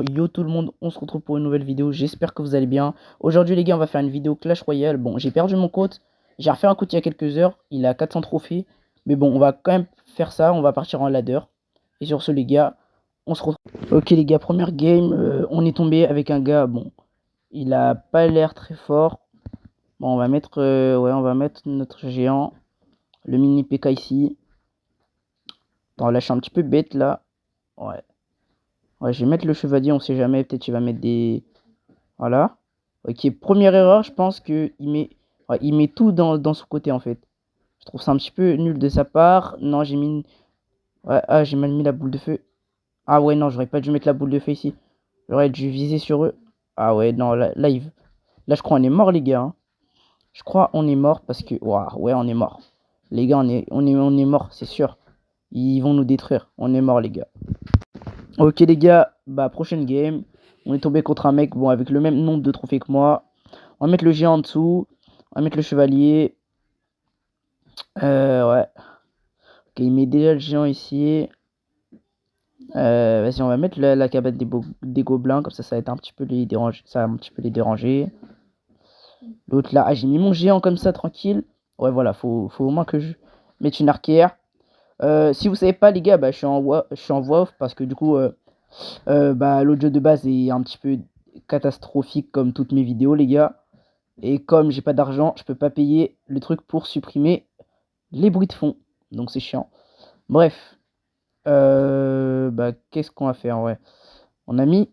Yo tout le monde, on se retrouve pour une nouvelle vidéo, j'espère que vous allez bien. Aujourd'hui les gars, on va faire une vidéo Clash Royale. Bon, j'ai perdu mon compte, j'ai refait un compte il y a quelques heures, il a 400 trophées. Mais bon, on va quand même faire ça, on va partir en ladder. Et sur ce les gars, on se retrouve. Ok les gars, première game, on est tombé avec un gars, bon, il a pas l'air très fort. Bon, on va mettre, ouais, on va mettre notre géant, le mini PK ici. Attends, là je suis un petit peu bête là. Ouais. Ouais, je vais mettre le chevalier, on sait jamais, peut-être il va mettre des... Voilà. Ok, première erreur, je pense que ouais, il met tout dans son côté en fait. Je trouve ça un petit peu nul de sa part. Non, j'ai mis... Ouais, ah, j'ai mal mis la boule de feu. Ah ouais, non, j'aurais pas dû mettre la boule de feu ici. J'aurais dû viser sur eux. Ah ouais, non, là je crois on est mort les gars, hein. Je crois on est mort parce que... Waouh, ouais, on est mort. Les gars, on est mort, c'est sûr. Ils vont nous détruire. On est mort les gars. Ok les gars, bah prochaine game. On est tombé contre un mec, bon, avec le même nombre de trophées que moi. On va mettre le géant en dessous. On va mettre le chevalier. Ouais. Ok, il met déjà le géant ici. Vas-y, on va mettre la cabane des gobelins. Comme ça va être un petit peu les déranger. Ça va un petit peu les déranger. L'autre là. Ah, j'ai mis mon géant comme ça, tranquille. Ouais, voilà. Faut au moins que je mette une archère. Si vous savez pas, les gars, bah, je suis en voix off parce que du coup, bah, l'autre jeu de base est un petit peu catastrophique comme toutes mes vidéos, les gars. Et comme j'ai pas d'argent, je peux pas payer le truc pour supprimer les bruits de fond. Donc c'est chiant. Bref. Bah, qu'est-ce qu'on va faire? Ouais. On a mis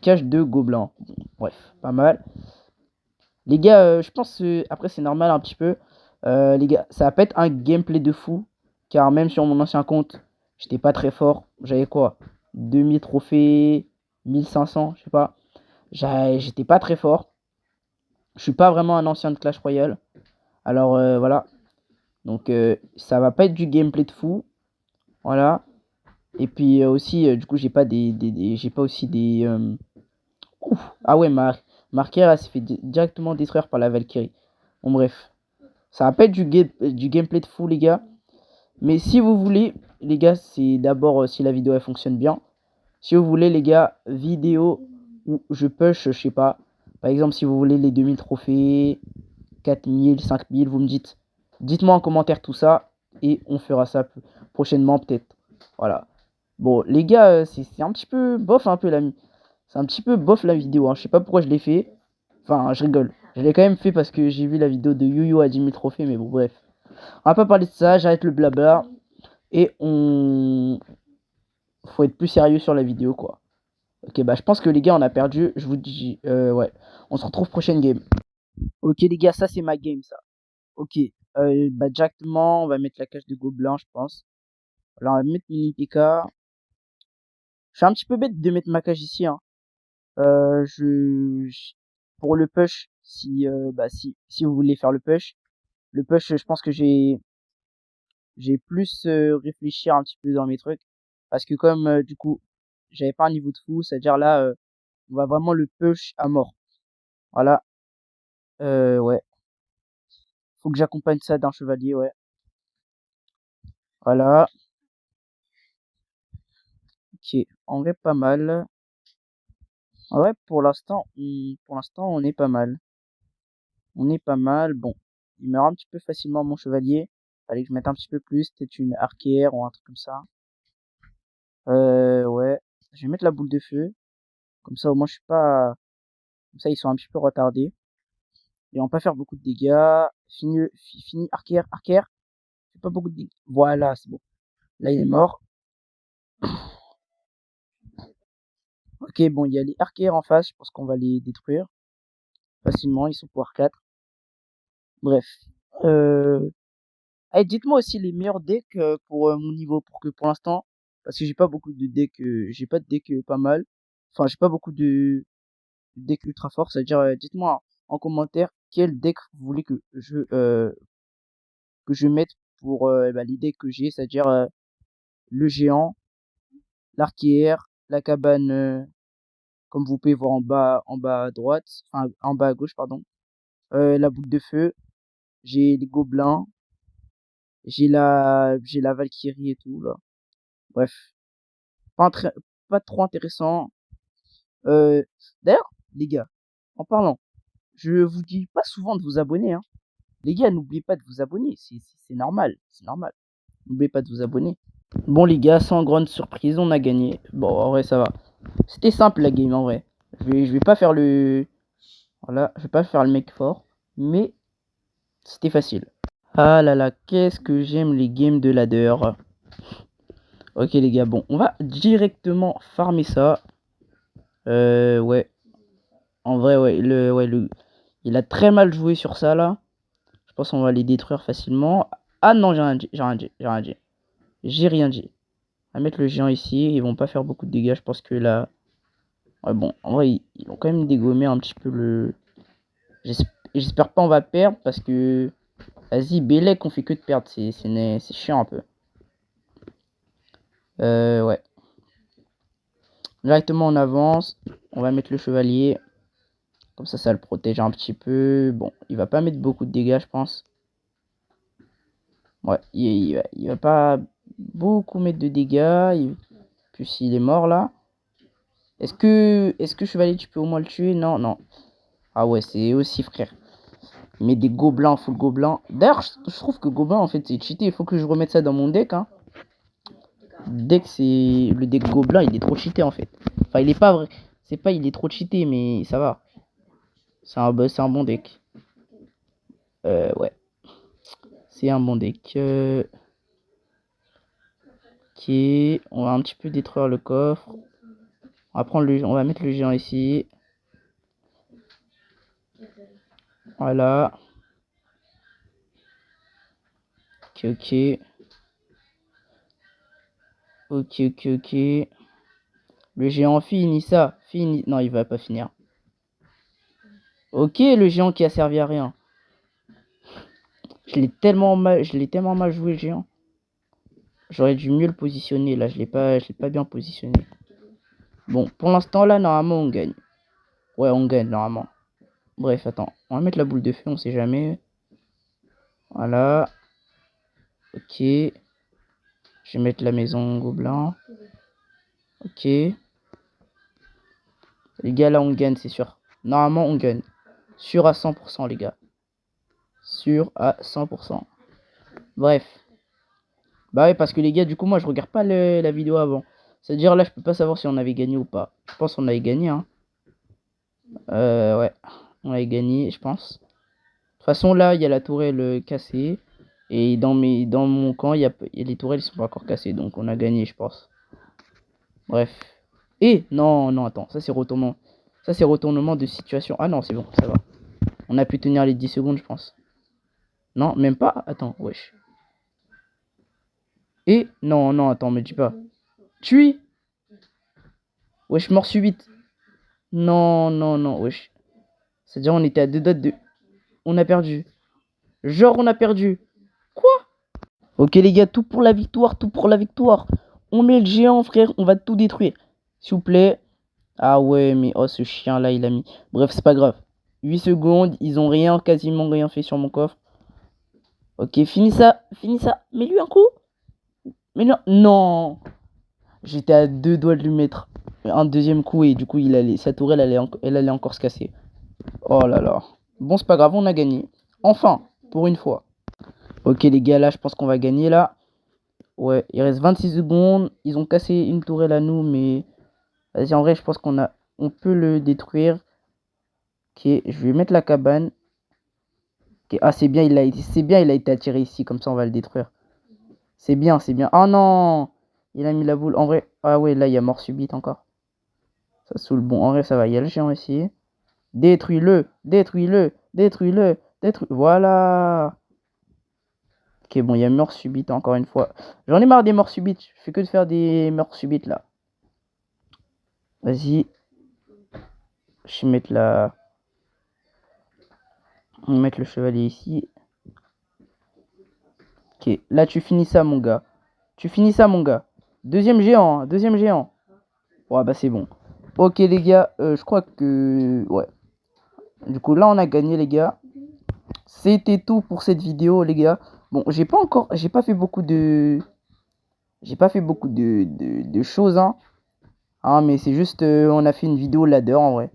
cache de gobelins. Bon, bref, pas mal. Les gars, je pense après c'est normal un petit peu. Les gars, ça va pas être un gameplay de fou. Car même sur mon ancien compte, j'étais pas très fort. J'avais quoi? 2000 trophées, 1500, je sais pas. J'étais pas très fort. Je suis pas vraiment un ancien de Clash Royale. Alors voilà. Donc ça va pas être du gameplay de fou. Voilà. Et puis aussi, du coup, j'ai pas j'ai pas aussi des. Ouf. Ah ouais, Marquer elle s'est fait directement détruire par la Valkyrie. Bon, bref. Ça va pas être du gameplay de fou, les gars. Mais si vous voulez, les gars, c'est d'abord si la vidéo elle fonctionne bien. Si vous voulez, les gars, vidéo où je push, je sais pas. Par exemple, si vous voulez les 2000 trophées, 4000, 5000, vous me dites. Dites-moi en commentaire tout ça. Et on fera ça prochainement, peut-être. Voilà. Bon, les gars, c'est un petit peu bof, un peu l'ami. C'est un petit peu bof la vidéo, hein. Je sais pas pourquoi je l'ai fait. Enfin, je rigole. Je l'ai quand même fait parce que j'ai vu la vidéo de YoYo à 10 000 trophées, mais bon, bref. On va pas parler de ça, j'arrête le blabla. Et on... Faut être plus sérieux sur la vidéo, quoi. Ok, bah je pense que les gars, on a perdu. Je vous dis... ouais. On se retrouve prochaine game. Ok, les gars, ça c'est ma game, ça. Ok. Bah directement, on va mettre la cage de gobelin, je pense. Là, on va mettre mini PK. Je suis un petit peu bête de mettre ma cage ici, hein. Pour le push, si vous voulez faire le push, je pense que j'ai plus réfléchir un petit peu dans mes trucs parce que comme du coup j'avais pas un niveau de fou, c'est-à-dire là on va vraiment le push à mort. Voilà, ouais, faut que j'accompagne ça d'un chevalier, ouais. Voilà, ok, en vrai pas mal. Ouais, pour l'instant on est pas mal. On est pas mal. Bon, il meurt un petit peu facilement mon chevalier. Fallait que je mette un petit peu plus, peut-être une archère ou un truc comme ça. Ouais. Je vais mettre la boule de feu. Comme ça, au moins, je suis pas... Comme ça, ils sont un petit peu retardés. Et on va pas faire beaucoup de dégâts. Fini, archère, archère. Fais pas beaucoup de dégâts. Voilà, c'est bon. Là, il est mort. Ok, bon, il y a les archères en face. Je pense qu'on va les détruire facilement. Ils sont pouvoir 4. Bref. Euh... Allez, dites-moi aussi les meilleurs decks pour mon niveau. Pour que pour l'instant... Parce que j'ai pas beaucoup de decks... j'ai pas de deck pas mal. Enfin, j'ai pas beaucoup de deck ultra fort. C'est-à-dire, dites-moi en commentaire quel deck vous voulez que je mette pour bah, les decks que j'ai, c'est-à-dire le géant, l'archère, la cabane, comme vous pouvez voir en bas à droite, enfin en bas à gauche, pardon, la boule de feu, j'ai les gobelins, j'ai la Valkyrie et tout là. Bref, pas, pas trop intéressant. Euh, D'ailleurs, les gars, en parlant, je vous dis pas souvent de vous abonner, hein. Les gars, n'oubliez pas de vous abonner, c'est normal, c'est normal. N'oubliez pas de vous abonner. Bon les gars, sans grande surprise, on a gagné. Bon, en vrai, ça va. C'était simple la game, en vrai. Je vais pas faire le... Voilà, je vais pas faire le mec fort, mais c'était facile. Ah là là, qu'est-ce que j'aime les games de ladder. Ok les gars, bon, on va directement farmer ça. Ouais. En vrai, ouais, il a très mal joué sur ça, là. Je pense qu'on va les détruire facilement. Ah non, j'ai rien dit, j'ai rien dit, j'ai rien dit. J'ai rien dit. On va mettre le géant ici, ils vont pas faire beaucoup de dégâts, je pense que là... Ouais, bon, en vrai, ils vont quand même dégommer un petit peu le... J'espère pas on va perdre, parce que... Vas-y, Bélec, on fait que de perdre, c'est chiant un peu. Ouais. Directement on avance, on va mettre le chevalier. Comme ça le protège un petit peu. Bon, il va pas mettre beaucoup de dégâts, je pense. Ouais, il va pas beaucoup mettre de dégâts. Puis il est mort là. Est-ce que chevalier, tu peux au moins le tuer? Non, non. Ah ouais, c'est aussi frère. Il met des gobelins, full gobelins. D'ailleurs, je trouve que gobelin, en fait, c'est cheaté. Il faut que je remette ça dans mon deck, hein. Deck, c'est... Le deck gobelin, il est trop cheaté, en fait. Enfin, il est pas vrai. C'est pas il est trop cheaté, mais ça va. C'est un bon deck. Ouais. C'est un bon deck. Ok. On va un petit peu détruire le coffre. On va mettre le géant ici. Voilà. Ok, ok. Ok, ok, ok. Le géant finit ça. Fini. Non, il va pas finir. Ok, le géant qui a servi à rien. Je l'ai tellement mal joué le géant. J'aurais dû mieux le positionner. Là, je l'ai pas bien positionné. Bon, pour l'instant, là, normalement, on gagne. Ouais, on gagne, normalement. Bref, attends. On va mettre la boule de feu, on sait jamais. Voilà. Ok. Je vais mettre la maison gobelin. Ok. Les gars, là, on gagne, c'est sûr. Normalement, on gagne. Sûr à 100%, les gars. Sûr à 100%. Bref. Bah ouais, parce que les gars, du coup, moi, je regarde pas la vidéo avant. C'est-à-dire, là, je peux pas savoir si on avait gagné ou pas. Je pense qu'on avait gagné, hein. Ouais. On avait gagné, je pense. De toute façon, là, il y a la tourelle cassée. Et dans mon camp, les tourelles, ils sont pas encore cassées. Donc, on a gagné, je pense. Bref. Et non, non, attends. Ça, c'est retournement. Ça, c'est retournement de situation. Ah non, c'est bon, ça va. On a pu tenir les 10 secondes, je pense. Non, même pas. Attends, wesh. Et non, non, attends, me dis pas. Tue. Wesh, mort subite. Non, non, non, wesh. C'est-à-dire, on était à deux doigts de... On a perdu. Genre, on a perdu. Quoi? Ok, les gars, tout pour la victoire, tout pour la victoire. On met le géant, frère, on va tout détruire. S'il vous plaît. Ah ouais, mais oh, ce chien-là, il a mis... Bref, c'est pas grave. 8 secondes, ils ont rien, quasiment rien fait sur mon coffre. Ok, finis ça, finis ça. Mets-lui un coup. Mais non, non. J'étais à deux doigts de lui mettre un deuxième coup et du coup, sa tourelle, elle allait encore se casser. Oh là là. Bon, c'est pas grave, on a gagné. Enfin, pour une fois. Ok, les gars, là, je pense qu'on va gagner, là. Ouais, il reste 26 secondes. Ils ont cassé une tourelle à nous, mais... Vas-y, en vrai, je pense on peut le détruire. Ok, je vais mettre la cabane. Ok, ah, c'est bien, il a été attiré ici, comme ça, on va le détruire. C'est bien, c'est bien. Oh non! Il a mis la boule. En vrai, ah ouais, là, il y a mort subite encore. Ça saoule. Bon, en vrai, ça va. Il y a le géant ici. Détruis-le, détruis-le, détruis-le, détruis. Voilà. Ok, bon, il y a mort subite encore une fois. J'en ai marre des morts subites. Je fais que de faire des morts subites là. Vas-y. Je vais mettre On va mettre le chevalier ici. Ok, là tu finis ça, mon gars. Tu finis ça, mon gars. Deuxième géant, hein, deuxième géant. Ouais, bah c'est bon. Ok, les gars, je crois que... Ouais. Du coup, là, on a gagné, les gars. C'était tout pour cette vidéo, les gars. Bon, j'ai pas fait beaucoup de choses, hein. Hein, mais c'est juste, on a fait une vidéo ladder en vrai.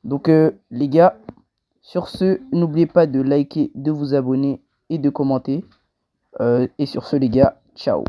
Donc les gars, sur ce, n'oubliez pas de liker, de vous abonner et de commenter. Et sur ce les gars, ciao.